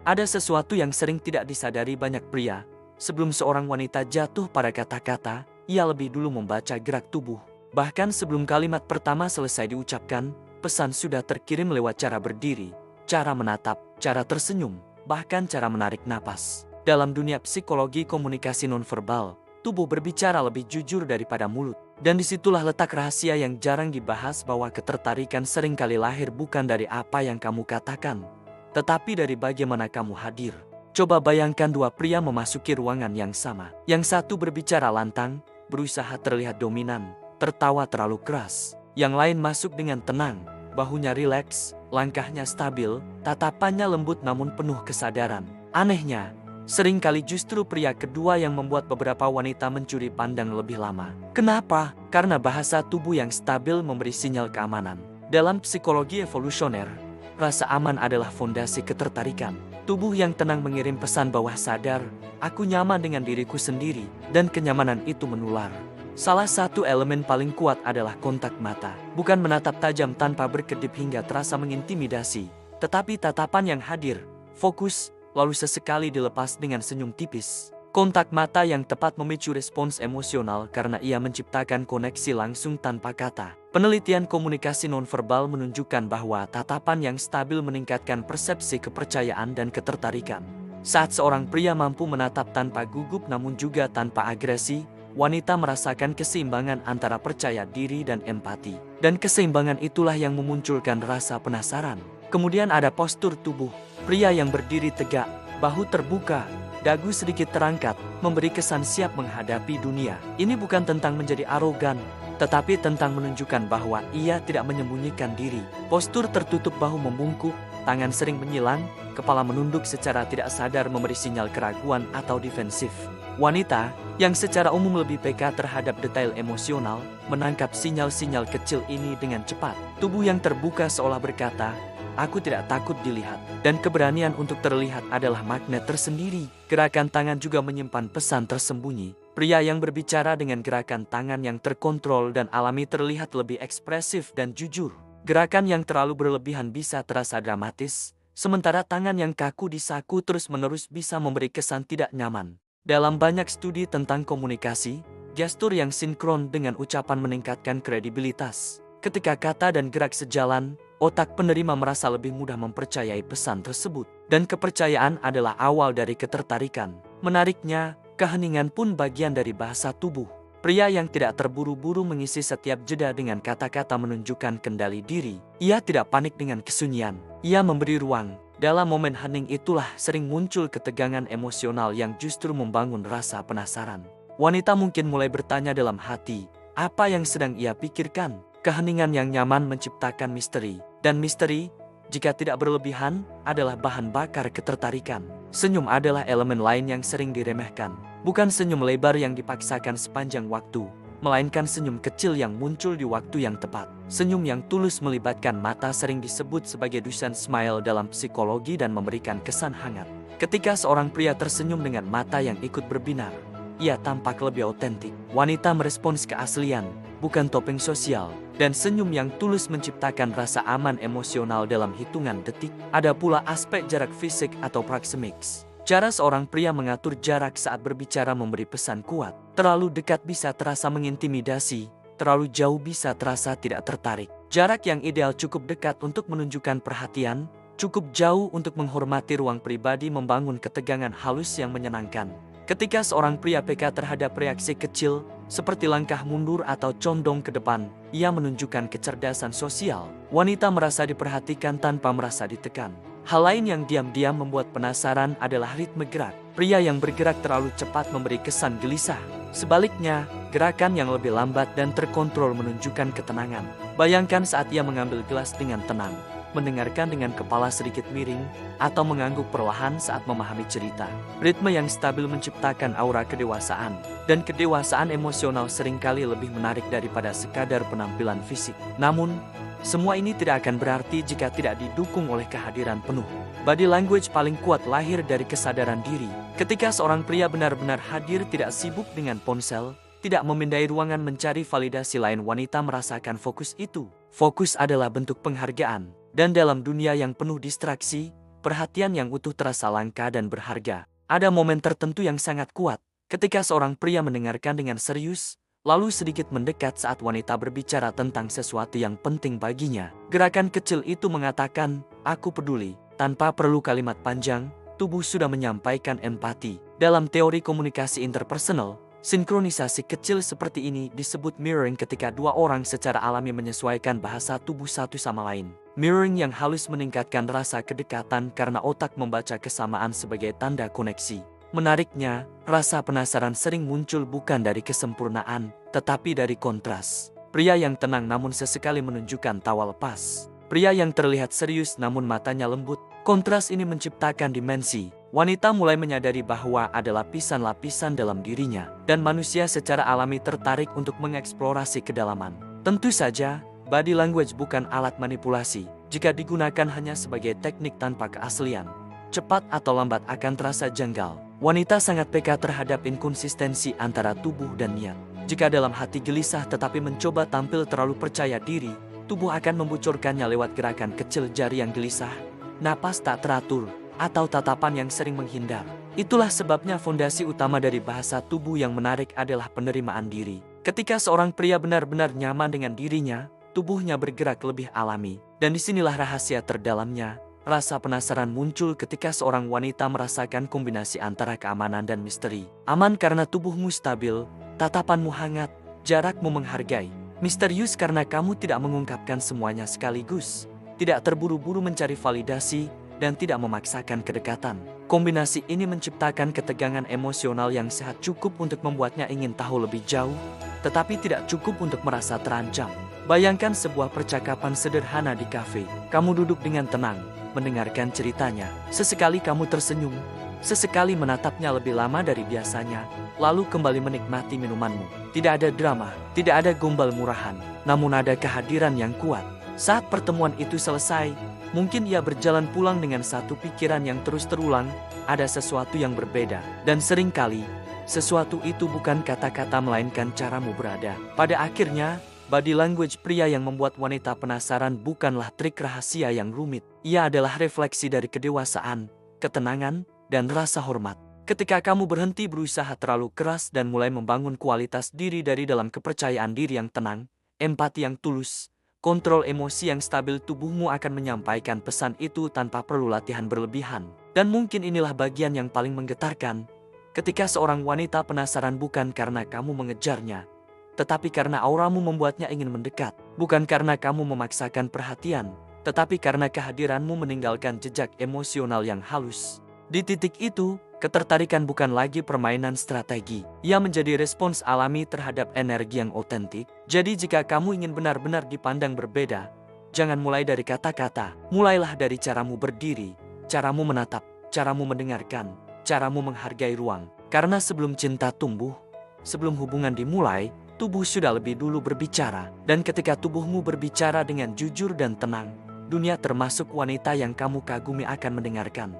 Ada sesuatu yang sering tidak disadari banyak pria. Sebelum seorang wanita jatuh pada kata-kata, ia lebih dulu membaca gerak tubuh. Bahkan sebelum kalimat pertama selesai diucapkan, pesan sudah terkirim lewat cara berdiri, cara menatap, cara tersenyum, bahkan cara menarik napas. Dalam dunia psikologi komunikasi nonverbal, tubuh berbicara lebih jujur daripada mulut. Dan disitulah letak rahasia yang jarang dibahas, bahwa ketertarikan seringkali lahir bukan dari apa yang kamu katakan, tetapi dari bagaimana kamu hadir. Coba bayangkan dua pria memasuki ruangan yang sama. Yang satu berbicara lantang, berusaha terlihat dominan, tertawa terlalu keras. Yang lain masuk dengan tenang, bahunya rileks, langkahnya stabil, tatapannya lembut namun penuh kesadaran. Anehnya, seringkali justru pria kedua yang membuat beberapa wanita mencuri pandang lebih lama. Kenapa? Karena bahasa tubuh yang stabil memberi sinyal keamanan. Dalam psikologi evolusioner, rasa aman adalah fondasi ketertarikan. Tubuh yang tenang mengirim pesan bawah sadar, aku nyaman dengan diriku sendiri, dan kenyamanan itu menular. Salah satu elemen paling kuat adalah kontak mata. Bukan menatap tajam tanpa berkedip hingga terasa mengintimidasi, tetapi tatapan yang hadir, fokus, lalu sesekali dilepas dengan senyum tipis. Kontak mata yang tepat memicu respons emosional karena ia menciptakan koneksi langsung tanpa kata. Penelitian komunikasi nonverbal menunjukkan bahwa tatapan yang stabil meningkatkan persepsi kepercayaan dan ketertarikan. Saat seorang pria mampu menatap tanpa gugup namun juga tanpa agresi, wanita merasakan keseimbangan antara percaya diri dan empati. Dan keseimbangan itulah yang memunculkan rasa penasaran. Kemudian ada postur tubuh. Pria yang berdiri tegak, bahu terbuka, dagu sedikit terangkat, memberi kesan siap menghadapi dunia. Ini bukan tentang menjadi arogan, tetapi tentang menunjukkan bahwa ia tidak menyembunyikan diri. Postur tertutup, bahu membungkuk, tangan sering menyilang, kepala menunduk secara tidak sadar memberi sinyal keraguan atau defensif. Wanita, yang secara umum lebih peka terhadap detail emosional, menangkap sinyal-sinyal kecil ini dengan cepat. Tubuh yang terbuka seolah berkata, aku tidak takut dilihat. Dan keberanian untuk terlihat adalah magnet tersendiri. Gerakan tangan juga menyimpan pesan tersembunyi. Pria yang berbicara dengan gerakan tangan yang terkontrol dan alami terlihat lebih ekspresif dan jujur. Gerakan yang terlalu berlebihan bisa terasa dramatis, sementara tangan yang kaku disaku terus-menerus bisa memberi kesan tidak nyaman. Dalam banyak studi tentang komunikasi, gestur yang sinkron dengan ucapan meningkatkan kredibilitas. Ketika kata dan gerak sejalan, otak penerima merasa lebih mudah mempercayai pesan tersebut. Dan kepercayaan adalah awal dari ketertarikan. Menariknya, keheningan pun bagian dari bahasa tubuh. Pria yang tidak terburu-buru mengisi setiap jeda dengan kata-kata menunjukkan kendali diri. Ia tidak panik dengan kesunyian. Ia memberi ruang. Dalam momen hening itulah sering muncul ketegangan emosional yang justru membangun rasa penasaran. Wanita mungkin mulai bertanya dalam hati, apa yang sedang ia pikirkan? Keheningan yang nyaman menciptakan misteri. Dan misteri, jika tidak berlebihan, adalah bahan bakar ketertarikan. Senyum adalah elemen lain yang sering diremehkan. Bukan senyum lebar yang dipaksakan sepanjang waktu, melainkan senyum kecil yang muncul di waktu yang tepat. Senyum yang tulus melibatkan mata sering disebut sebagai Duchenne smile dalam psikologi dan memberikan kesan hangat. Ketika seorang pria tersenyum dengan mata yang ikut berbinar, ia tampak lebih otentik. Wanita merespons keaslian, bukan topeng sosial. Dan senyum yang tulus menciptakan rasa aman emosional dalam hitungan detik. Ada pula aspek jarak fisik atau proxemics. Cara seorang pria mengatur jarak saat berbicara memberi pesan kuat. Terlalu dekat bisa terasa mengintimidasi, terlalu jauh bisa terasa tidak tertarik. Jarak yang ideal cukup dekat untuk menunjukkan perhatian, cukup jauh untuk menghormati ruang pribadi, membangun ketegangan halus yang menyenangkan. Ketika seorang pria peka terhadap reaksi kecil, seperti langkah mundur atau condong ke depan, ia menunjukkan kecerdasan sosial. Wanita merasa diperhatikan tanpa merasa ditekan. Hal lain yang diam-diam membuat penasaran adalah ritme gerak. Pria yang bergerak terlalu cepat memberi kesan gelisah. Sebaliknya, gerakan yang lebih lambat dan terkontrol menunjukkan ketenangan. Bayangkan saat ia mengambil gelas dengan tenang, mendengarkan dengan kepala sedikit miring, atau mengangguk perlahan saat memahami cerita. Ritme yang stabil menciptakan aura kedewasaan, dan kedewasaan emosional seringkali lebih menarik daripada sekadar penampilan fisik. Namun, semua ini tidak akan berarti jika tidak didukung oleh kehadiran penuh. Body language paling kuat lahir dari kesadaran diri. Ketika seorang pria benar-benar hadir, tidak sibuk dengan ponsel, tidak memindai ruangan mencari validasi lain, wanita merasakan fokus itu. Fokus adalah bentuk penghargaan. Dan dalam dunia yang penuh distraksi, perhatian yang utuh terasa langka dan berharga. Ada momen tertentu yang sangat kuat, ketika seorang pria mendengarkan dengan serius, lalu sedikit mendekat saat wanita berbicara tentang sesuatu yang penting baginya. Gerakan kecil itu mengatakan, "Aku peduli." Tanpa perlu kalimat panjang, tubuh sudah menyampaikan empati. Dalam teori komunikasi interpersonal, sinkronisasi kecil seperti ini disebut mirroring ketika dua orang secara alami menyesuaikan bahasa tubuh satu sama lain. Mirroring yang halus meningkatkan rasa kedekatan karena otak membaca kesamaan sebagai tanda koneksi. Menariknya, rasa penasaran sering muncul bukan dari kesempurnaan, tetapi dari kontras. Pria yang tenang namun sesekali menunjukkan tawa lepas. Pria yang terlihat serius namun matanya lembut. Kontras ini menciptakan dimensi. Wanita mulai menyadari bahwa ada lapisan-lapisan dalam dirinya, dan manusia secara alami tertarik untuk mengeksplorasi kedalaman. Tentu saja, body language bukan alat manipulasi. Jika digunakan hanya sebagai teknik tanpa keaslian, cepat atau lambat akan terasa janggal. Wanita sangat peka terhadap inkonsistensi antara tubuh dan niat. Jika dalam hati gelisah tetapi mencoba tampil terlalu percaya diri, tubuh akan membocorkannya lewat gerakan kecil jari yang gelisah, napas tak teratur, atau tatapan yang sering menghindar. Itulah sebabnya fondasi utama dari bahasa tubuh yang menarik adalah penerimaan diri. Ketika seorang pria benar-benar nyaman dengan dirinya, tubuhnya bergerak lebih alami. Dan disinilah rahasia terdalamnya. Rasa penasaran muncul ketika seorang wanita merasakan kombinasi antara keamanan dan misteri. Aman karena tubuhmu stabil, tatapanmu hangat, jarakmu menghargai. Misterius karena kamu tidak mengungkapkan semuanya sekaligus. Tidak terburu-buru mencari validasi, dan tidak memaksakan kedekatan. Kombinasi ini menciptakan ketegangan emosional yang sehat, cukup untuk membuatnya ingin tahu lebih jauh, tetapi tidak cukup untuk merasa terancam. Bayangkan sebuah percakapan sederhana di kafe. Kamu duduk dengan tenang, mendengarkan ceritanya. Sesekali kamu tersenyum, sesekali menatapnya lebih lama dari biasanya, lalu kembali menikmati minumanmu. Tidak ada drama, tidak ada gombal murahan, namun ada kehadiran yang kuat. Saat pertemuan itu selesai, mungkin ia berjalan pulang dengan satu pikiran yang terus terulang, ada sesuatu yang berbeda. Dan seringkali, sesuatu itu bukan kata-kata melainkan caramu berada. Pada akhirnya, body language pria yang membuat wanita penasaran bukanlah trik rahasia yang rumit. Ia adalah refleksi dari kedewasaan, ketenangan, dan rasa hormat. Ketika kamu berhenti berusaha terlalu keras dan mulai membangun kualitas diri dari dalam kepercayaan diri yang tenang, empati yang tulus, kontrol emosi yang stabil, tubuhmu akan menyampaikan pesan itu tanpa perlu latihan berlebihan. Dan mungkin inilah bagian yang paling menggetarkan. Ketika seorang wanita penasaran bukan karena kamu mengejarnya, tetapi karena auramu membuatnya ingin mendekat. Bukan karena kamu memaksakan perhatian, tetapi karena kehadiranmu meninggalkan jejak emosional yang halus. Di titik itu, ketertarikan bukan lagi permainan strategi. Ia menjadi respons alami terhadap energi yang otentik. Jadi jika kamu ingin benar-benar dipandang berbeda, jangan mulai dari kata-kata. Mulailah dari caramu berdiri, caramu menatap, caramu mendengarkan, caramu menghargai ruang. Karena sebelum cinta tumbuh, sebelum hubungan dimulai, tubuh sudah lebih dulu berbicara. Dan ketika tubuhmu berbicara dengan jujur dan tenang, dunia termasuk wanita yang kamu kagumi akan mendengarkan.